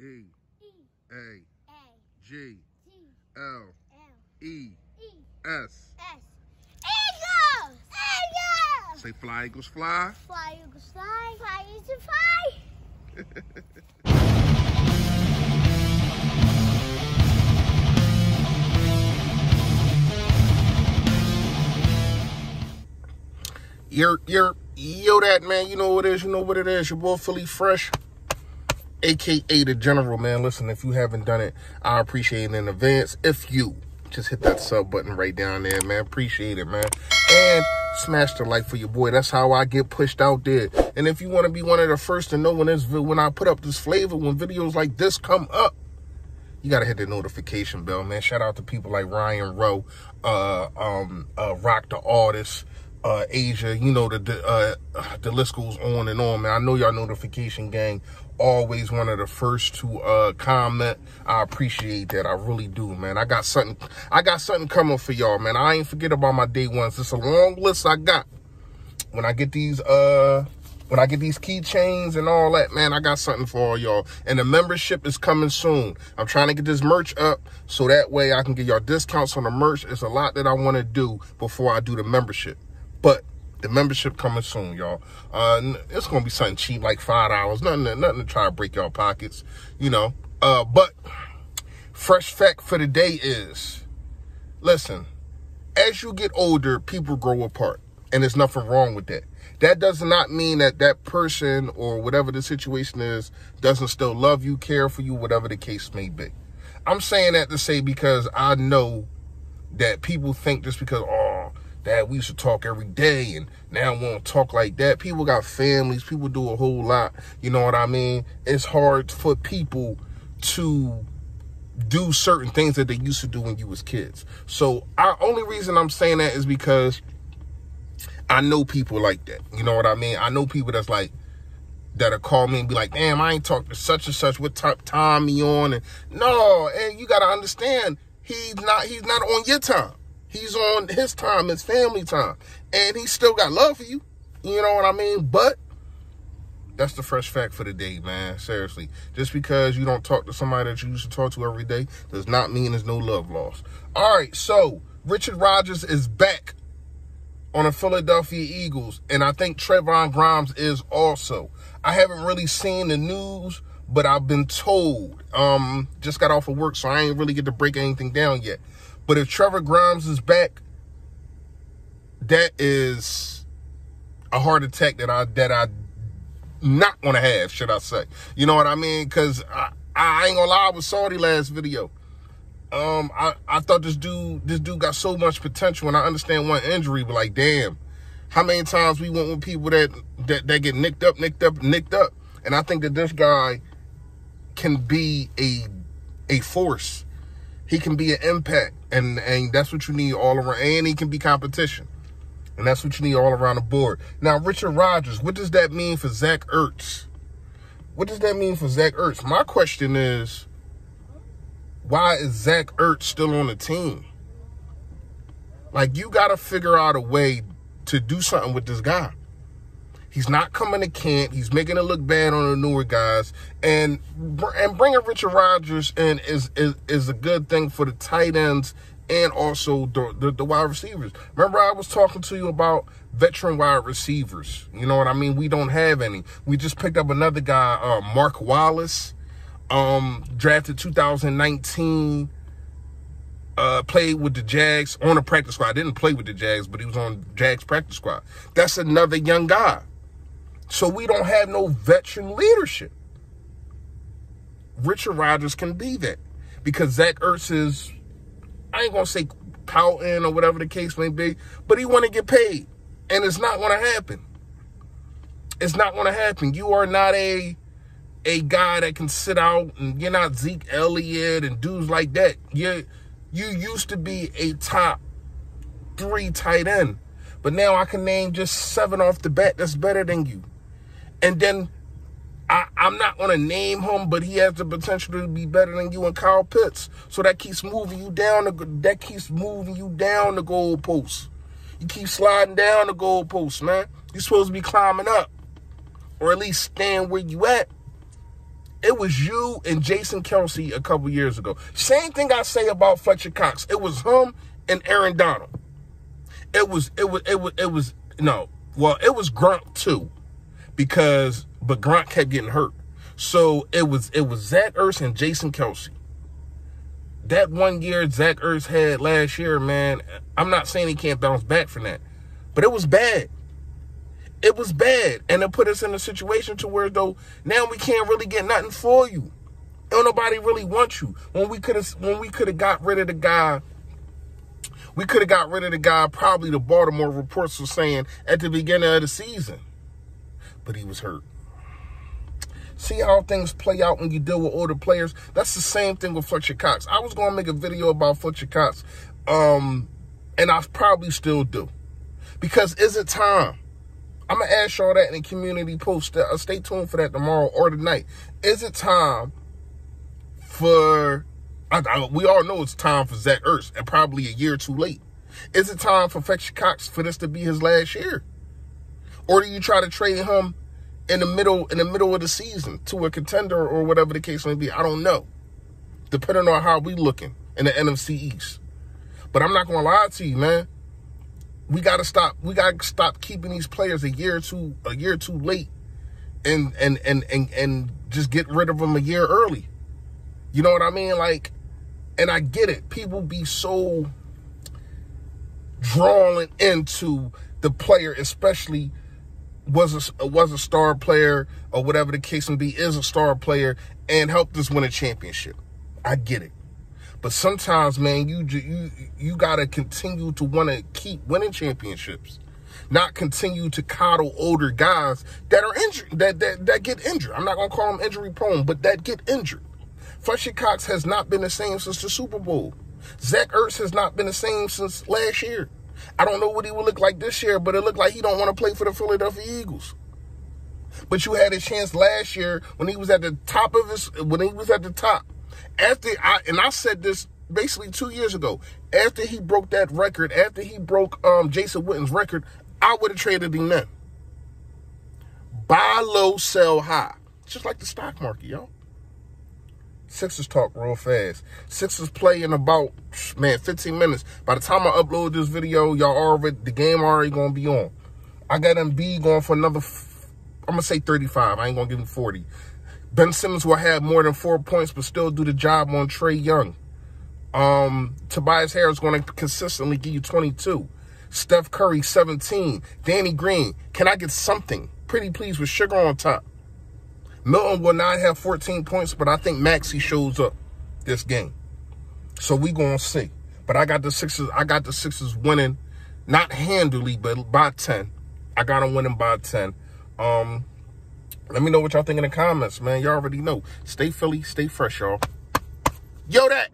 E A G L E S. Eagles! Eagles! Say fly, Eagles, fly. Fly, Eagles, fly. Fly, Eagles, fly. Yo, that man, you know what it is, your boy Philly Fresh, aka the General, man. Listen, if you haven't done it, I appreciate it in advance. If you just hit that sub button right down there, man, appreciate it, man. And smash the like for your boy. That's how I get pushed out there. And if you want to be one of the first to know when I put up this flavor, when videos like this come up, you got to hit the notification bell, man. Shout out to people like Ryan Rowe, Rock the Artist, Asia, you know, the list goes on and on, man. I know y'all notification gang always one of the first to comment. I appreciate that. I really do, man. I got something coming for y'all, man. I ain't forget about my day ones. It's a long list I got. When I get these keychains and all that, man, I got something for all y'all. And the membership is coming soon. I'm trying to get this merch up so that way I can get y'all discounts on the merch. It's a lot that I want to do before I do the membership. But the membership coming soon, y'all. It's going to be something cheap, like $5. Nothing to try to break y'all pockets, you know. But fresh fact for the day is, listen, as you get older, people grow apart. And there's nothing wrong with that. That does not mean that that person or whatever the situation is doesn't still love you, care for you, whatever the case may be. I'm saying that to say because I know that people think just because, Dad, we used to talk every day, and now we won't talk like that. People got families. People do a whole lot. You know what I mean? It's hard for people to do certain things that they used to do when you was kids. So, only reason I'm saying that is because I know people like that. You know what I mean? I know people that's like, that'll call me and be like, damn, I ain't talked to such and such. What time he on? And no, and you got to understand, he's not on your time. He's on his time, his family time. And he still got love for you. You know what I mean? But that's the fresh fact for the day, man. Seriously. Just because you don't talk to somebody that you used to talk to every day does not mean there's no love lost. All right, so Rodgers is back on the Philadelphia Eagles. And I think Trevon Grimes is also. I haven't really seen the news, but I've been told. Just got off of work, so I ain't really get to break anything down yet. But if Trevor Grimes is back, that is a heart attack that I not want to have, should I say. You know what I mean? Because I ain't gonna lie, I was Saudi last video. I thought this dude got so much potential, and I understand one injury, but like, damn, how many times we went with people that get nicked up. And I think that this guy can be a force. He can be an impact, and that's what you need all around. And he can be competition, and that's what you need all around the board. Now, Rodgers, what does that mean for Zach Ertz? What does that mean for Zach Ertz? My question is, why is Zach Ertz still on the team? Like, you got to figure out a way to do something with this guy. He's not coming to camp. He's making it look bad on the newer guys. And bringing Rodgers in is a good thing for the tight ends and also the wide receivers. Remember, I was talking to you about veteran wide receivers. You know what I mean? We don't have any. We just picked up another guy, Mark Wallace, drafted 2019, played with the Jags on the practice squad. Didn't play with the Jags, but he was on Jags practice squad. That's another young guy. So we don't have no veteran leadership. Rodgers can be that. Because Zach Ertz is, I ain't going to say pouting or whatever the case may be, but he want to get paid. And it's not going to happen. It's not going to happen. You are not a guy that can sit out, and you're not Zeke Elliott and dudes like that. You used to be a top 3 tight end. But now I can name just 7 off the bat that's better than you. And then I'm not going to name him, but he has the potential to be better than you and Kyle Pitts. So that keeps moving you down. That keeps moving you down the goalposts. You keep sliding down the goalposts, man. You're supposed to be climbing up, or at least staying where you at. It was you and Jason Kelsey a couple years ago. Same thing I say about Fletcher Cox. It was him and Aaron Donald. It was Gronk too, but Gronk kept getting hurt. So it was Zach Ertz and Jason Kelsey. That 1 year Zach Ertz had last year, man, I'm not saying he can't bounce back from that, but it was bad. It was bad, and it put us in a situation to where, though, now we can't really get nothing for you. Don't nobody really want you. When we could have got rid of the guy, probably the Baltimore reports were saying at the beginning of the season, but he was hurt. See how things play out when you deal with older players? That's the same thing with Fletcher Cox. I was going to make a video about Fletcher Cox, and I probably still do. Because is it time? I'm going to ask y'all that in the community post. Stay tuned for that tomorrow or tonight. Is it time for... we all know it's time for Zach Ertz, and probably a year too late. Is it time for Fletcher Cox for this to be his last year? Or do you try to trade him in the middle of the season to a contender or whatever the case may be? I don't know. Depending on how we looking in the NFC East. But I'm not going to lie to you, man. We gotta stop keeping these players a year too late and just get rid of them a year early. You know what I mean? Like, and I get it. People be so drawn into the player, especially was a star player or whatever the case may be, is a star player and helped us win a championship. I get it. But sometimes, man, you gotta continue to want to keep winning championships, not continue to coddle older guys that are injured, that get injured. I'm not gonna call them injury prone, but that get injured. Fletcher Cox has not been the same since the Super Bowl. Zach Ertz has not been the same since last year. I don't know what he will look like this year, but it looked like he don't want to play for the Philadelphia Eagles. But you had a chance last year when he was at the top of I said this basically 2 years ago. After he broke that record, after he broke Jason Witten's record, I would have traded him then. Buy low, sell high. Just like the stock market, yo. Sixers talk real fast. Sixers play in about, 15 minutes. By the time I upload this video, the game already going to be on. I got Embiid going for another, I'm going to say 35. I ain't going to give him 40. Ben Simmons will have more than 4 points, but still do the job on Trae Young. Tobias Harris going to consistently give you 22. Steph Curry, 17. Danny Green, can I get something? Pretty please with sugar on top. Milton will not have 14 points, but I think Maxey shows up this game. So we going to see. But I got the Sixers winning, not handily, but by 10. I got them winning by 10. Let me know what y'all think in the comments, man. Y'all already know. Stay Philly, stay fresh, y'all. Yo, that.